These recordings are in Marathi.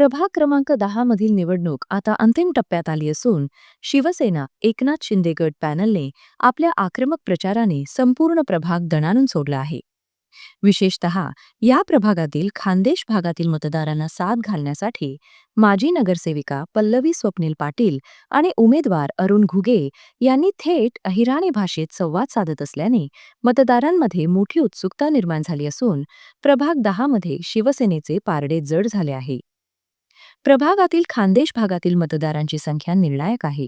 प्रभाग क्रमांक 10 मधील निवडणूक आता अंतिम टप्प्यात आली असून शिवसेना एकनाथ शिंदे गट पॅनलने आपल्या आक्रमक प्रचाराने संपूर्ण प्रभाग दणाणून सोडला आहे. विशेषतः या प्रभागातील खान्देश भागातील मतदारांना साथ घालण्यासाठी माजी नगरसेविका पल्लवी स्वप्नील पाटील आणि उमेदवार अरुण घुगे यांनी थेट अहिराणी भाषेत संवाद साधत असल्याने मतदारांमध्ये मोठी उत्सुकता निर्माण झाली असून प्रभाग 10 मध्ये शिवसेनेचे पारडे जड झाले आहे. प्रभागातील खान्देश भागातील मतदारांची संख्या निर्णायक आहे.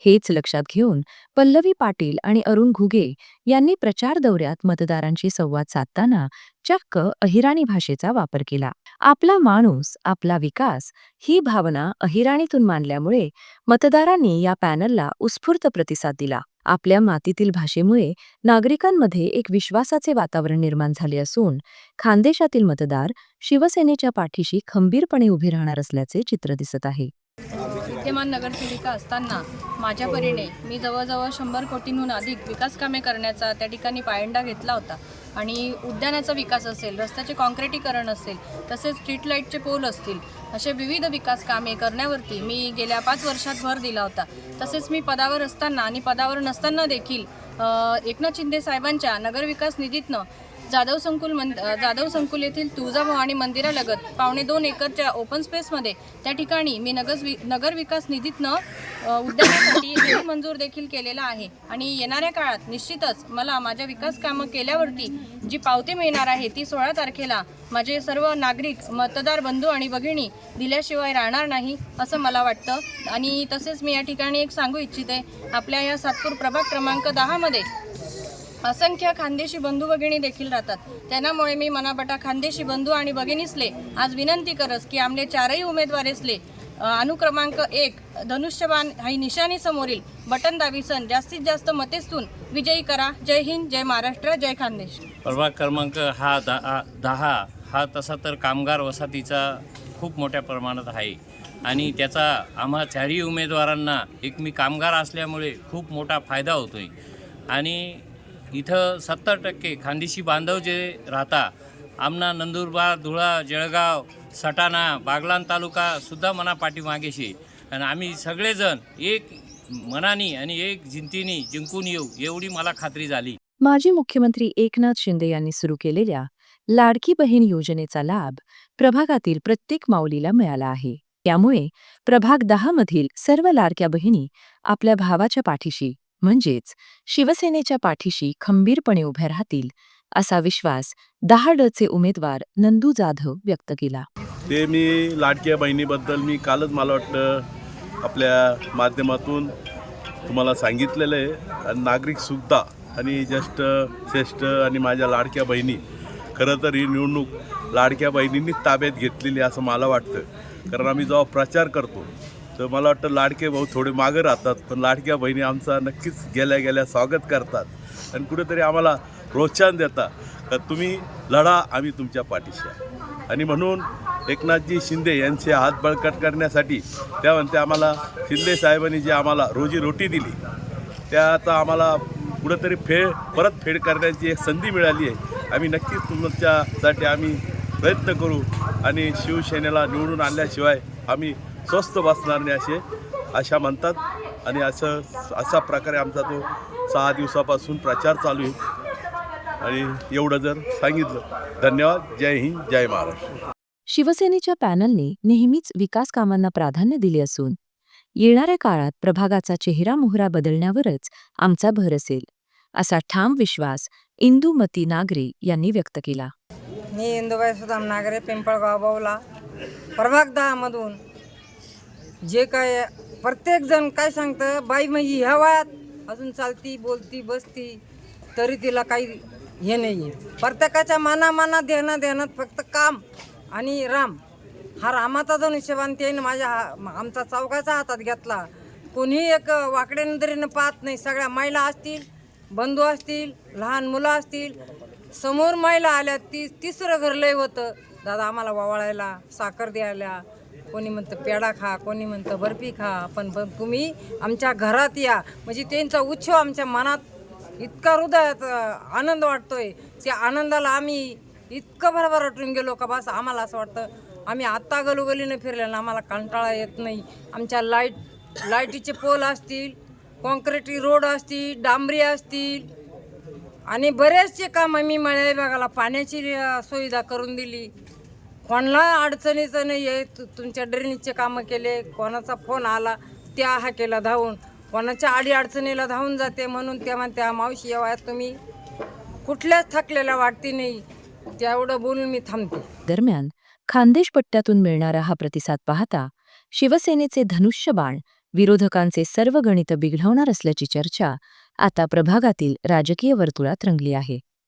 हेच लक्षात घेऊन पल्लवी पाटील आणि अरुण घुगे यांनी प्रचार दौऱ्यात मतदारांशी संवाद साधताना चक्क अहिराणी भाषेचा वापर केला. आपला माणूस आपला विकास ही भावना अहिराणीतून मांडल्यामुळे मतदारांनी या पॅनलला उत्स्फूर्त प्रतिसाद दिला. आपल्या मातीतील भाषेमुळे नागरिकांमध्ये एक विश्वासाचे वातावरण निर्माण झाले असून खानदेशातील मतदार शिवसेनेच्या पाठीशी खंबीरपणे उभे राहणार असल्याचे चित्र दिसत आहे. विद्यमान नगरसेविका असताना माझ्या परीने मी जवळजवळ 100 कोटींहून अधिक विकास कामे करण्याचा त्या ठिकाणी पायंडा घेतला होता. आणि उद्यानाचा विकास असेल, रस्त्याचे काँक्रिटीकरण असेल, तसेच स्ट्रीट लाईटचे पोल असतील, असे विविध विकास कामे करण्यावरती मी गेल्या 5 वर्षात भर दिला होता. तसेच मी पदावर असताना आणि पदावर नसताना देखील एकनाथ शिंदे साहेबांच्या नगरविकास निधीतनं जाधव संकुल येथील तुळजाभवानी मंदिरालगत 2.25 एकरच्या ओपन स्पेसमध्ये त्या ठिकाणी मी नगर विकास निधीतनं उद्यानासाठी निधी मंजूर देखील केलेला आहे. आणि येणाऱ्या काळात निश्चितच मला माझ्या विकास कामं केल्यावरती जी पावती मिळणार आहे ती 16 तारखेला माझे सर्व नागरिक मतदार बंधू आणि भगिनी दिल्याशिवाय राहणार नाही असं मला वाटतं. आणि तसेच मी या ठिकाणी एक सांगू इच्छिते, आपल्या या सातपूर प्रभाग क्रमांक 10 मध्ये असंख्य खानदेशी बंधू भगिनी देखील राहतात. त्यामुळे मी मनाबटा खानदेशी बंधू आणि भगिनीसले आज विनंती करस की आमले 4ही उमेदवारेसले अनुक्रमांक 1 धनुष्यबाण ही निशाणी समोरील बटन दाबीसन जास्तीत जास्त मतेसून विजयी करा. जय हिंद, जय महाराष्ट्र, जय खानदेश. प्रभाग क्रमांक हा 10 हा तसा तर कामगार वसाहतीचा खूप मोठ्या प्रमाणात आहे आणि त्याचा आम्हा 4ही उमेदवारांना एक मी कामगार असल्यामुळे खूप मोठा फायदा होतो आहे. आणि इथं 70% खानदेशी बांधव जे राहता, आमना नंदुरबार, धुळा, जळगाव, सटाणा, बागलाण तालुकासुद्धा मना पाठीमागेशी आणि आम्ही सगळेजण एक मनानी आणि एक जिंतीने जिंकून येऊ एवढी मला खात्री झाली. माजी मुख्यमंत्री एकनाथ शिंदे यांनी सुरू केलेल्या लाडकी बहीण योजनेचा लाभ प्रभागातील प्रत्येक माऊलीला मिळाला आहे. त्यामुळे प्रभाग 10 मधील सर्व लाडक्या बहिणी आपल्या भावाच्या पाठीशी म्हणजेच शिवसेनेच्या पाठीशी खंबीरपणे उभ्या राहतील असा विश्वास 10चे उमेदवार नंदू जाधव व्यक्त केला. ते मी लाडक्या बहिणीबद्दल मी कालच मला वाटतं आपल्या माध्यमातून तुम्हाला सांगितलेलं आहे. आणि नागरिकसुद्धा आणि ज्येष्ठ श्रेष्ठ आणि माझ्या लाडक्या बहिणी, खरं तर ही निवडणूक लाडक्या बहिणींनीच ताब्यात घेतलेली असं मला वाटतं. कारण आम्ही जेव्हा प्रचार करतो तर मला वाटतं लाडके भाऊ थोडे मागं राहतात, पण लाडक्या बहिणी आमचा नक्कीच गेल्या स्वागत करतात आणि कुठेतरी आम्हाला प्रोत्साहन देतात का तुम्ही लढा, आम्ही तुमच्या पाठीशी आहे. आणि म्हणून एकनाथजी शिंदे यांचे हात बळकट करण्यासाठी त्या म्हणते आम्हाला शिंदे साहेबांनी जे आम्हाला रोजीरोटी दिली त्याचा आम्हाला कुठेतरी परतफेड करण्याची एक संधी मिळाली आहे. आम्ही नक्कीच तुमच्यासाठी आम्ही प्रयत्न करू आणि शिवसेनेला निवडून आणल्याशिवाय आम्ही स्वस्थ बसणार नाही असे आशा म्हणतात. आणि अशा प्रकारे आमचा तो 6 दिवसापासून प्रचार चालू आहे. आणि एवढं जर सांगितलं. धन्यवाद. जय हिंद, जय महाराष्ट्र. शिवसेनेच्या पॅनलने नेहमीच विकास कामांना प्राधान्य दिले असून येणाऱ्या काळात प्रभागाचा चेहरा मोहरा बदलण्यावरच आमचा भर असेल असा ठाम विश्वास इंदुमती नागरे यांनी व्यक्त केला. मी इंदुबाई सुदाम नागरे, पिंपळगाव बावला. प्रभाग 10 मधून जे काय प्रत्येक जण काय सांगतं, बाई म्हणजे ह्या वयात अजून चालती बोलती बसती तरी तिला काही हे नाही आहे. प्रत्येकाच्या मनात ध्यानात फक्त काम आणि राम हा रामाचा जो हिशोबाने त्याने आमचा चौघाचा हातात घेतला. कोणीही एक वाकड्या नजरेनं पाहत नाही. सगळ्या महिला असतील, बंधू असतील, लहान मुलं असतील, समोर महिला आल्या. तिसरं घर लय होतं, दादा आम्हाला वावळायला साखर द्यायला. कोणी म्हणतं पेढा खा, कोणी म्हणतं बर्फी खा, पण तुम्ही आमच्या घरात या. म्हणजे त्यांचा उत्सव आमच्या मनात इतका हृदयात आनंद वाटतोय. त्या आनंदाला आम्ही इतकं भरभराटून गेलो का बस आम्हाला असं वाटतं आम्ही आत्ता गलोगलीनं फिरलेलं आम्हाला कंटाळा येत नाही. आमच्या लाईटीचे पोल असतील, कॉन्क्रीटी रोड असतील, डांबरी असतील आणि बरेचसे काम आम्ही मळ्या विभागाला पाण्याची सुविधा करून दिली. कोणाला अडचणीचं नाही आहे. तुमच्या ड्रेनेजचे कामं केले, कोणाचा फोन आला त्या हा केला धावून, कोणाच्या अडीअडचणीला धावून जाते. म्हणून त्या म्हणत्या मावशी या वयात तुम्ही कुठल्याच थकलेल्या वाटती नाही. तेवढं बोलून मी थांबते. दरम्यान खान्देश पट्ट्यातून मिळणारा हा प्रतिसाद पाहता शिवसेनेचे धनुष्यबाण विरोधकांचे सर्व गणित बिघडवणार असल्याची चर्चा आता प्रभागातील राजकीय वर्तुळात रंगली आहे.